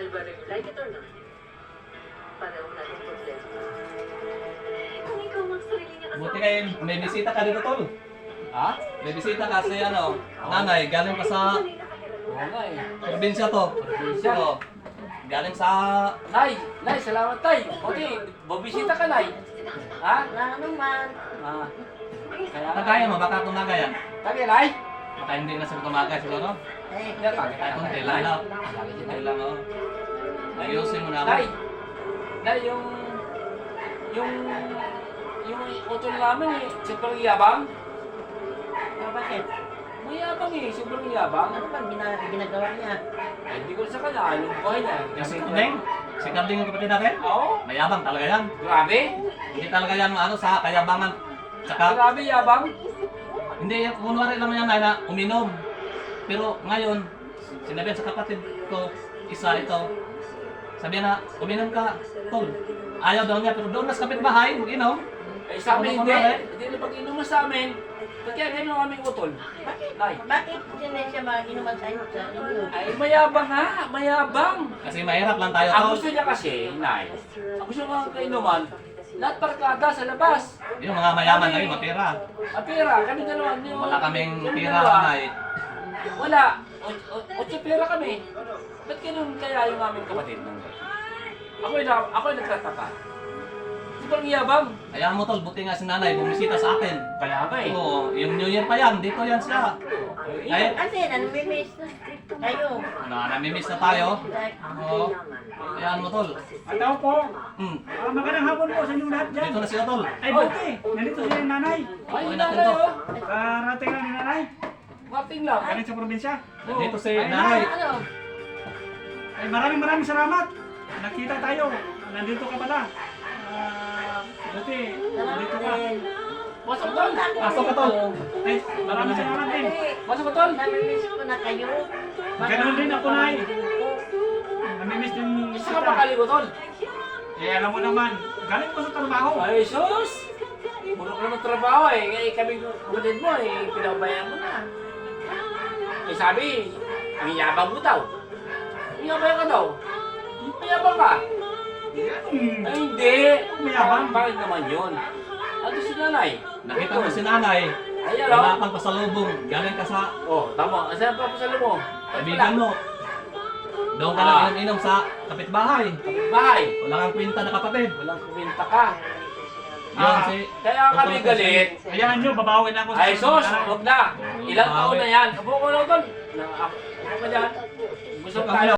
whether you like it or not. Pareho natin problema. Kung ikaw ang sarili niya Buti kayo, may bisita ka dito, tol. Ha? May bisita kasi ano, nanay, galing pa sa Oo nga eh. probinsya to. Probinsya? Oo. Galing sa... Nay, salamat tay. Okay, bubisita ka nay. Ha? Wala naman. Ah. Tagayan mo, baka tumagayan. Tagay nay? Baka hindi na sila tumagay siguro. Hindi, tagay. Kahit kunti lang, no? Kunti lang, oh. Ayusin mo na ako. Nay, yung utol namin eh, sobrang yabang. Bakit? Mayabang eh, sobrang yabang. Ano bang ginagawa niya? Eh, hindi ko sa kanya, anong buhay niya. Kasi Karding, si Karding yung kapatid natin. Oo, Mayabang talaga yan. grabe. Hindi talaga yan ano, sa kayabangan. Tsaka, Grabe yabang. hindi, kunwari lang yan na uminom. Pero ngayon, sinabihan sa kapatid ko, isa ito, sabihan na, uminom ka, tol. Ayaw daw niya, pero doon na sa kapitbahay, mag-inom. Eh, sa amin Ano hindi. pa ba, eh? Hindi na pag-inom mo sa amin. Kaya ganyan ang aming utol. Nay. Bakit hindi siya mag-inuman sa inyo? Ay, mayabang ha, mayabang. Kasi mahirap lang tayo, Ang tol. gusto niya kasi, Nay, ang gusto niya kainuman, lahat barkada sa labas. Yung mga mayaman kayo, mapira. Ang pera, kami dalawa. Wala kaming kami pira, dalawa. nanay. Wala. Otso pera kami. Ba't ganun kaya yung aming kapatid? Ako'y nagtataka. Sobrang yabang. Kaya mo, tol, buti nga si nanay, bumisita sa akin. Kaya nga eh. Oo, yung New Year pa yan, dito yan siya. Ay, Kasi namimiss kayo. namimiss na tayo. Oo. Kaya mo, tol. At ako po, Hmm. magandang hapon po sa inyong lahat dyan. Dito na siya, tol. Ay, buti, nandito si nanay. Ay, Okay, nanay natin to. oh. Karating lang ni nanay, Marting lang. galing sa probinsya. Dito si Ay, nanay. Ano? Ay, maraming salamat. Nakita tayo, nandito ka pala. Buti, nandito ka. Masok tol. Pasok ka, tol. Ay, maraming salamat din. Masok ka tol. Namimiss ko na kayo. Ganun din ako, Nay. Namimiss din Isa ka pa kaligo tol. Eh, alam mo naman, galing ko sa trabaho. Ay, sus! Puno ka naman trabaho eh. Eh, kami kapatid mo eh, pinabayaan mo na. Eh, sabi, ang yabang mo daw. Ang yabang ka daw. Mayabang ka. Ay, hindi. Mayabang? Bakit naman yun? Ano si nanay? Nakita mo si nanay. Ay, Wala ano? pang pasalubong. Galing ka sa Oh, tama. Asan pa sa mo? kaibigan mo. Doon ka lang inom-inom sa kapitbahay. Bahay. Wala kang kwenta na kapatid. Walang kuminta ka. Yan si... Kaya kami galit. Hayaan nyo, babawin ako Ay, sus! nanay. Huwag na! Ilang taon na yan? Upo ko lang doon. Upo ka dyan. Gusto Upo ka tayo.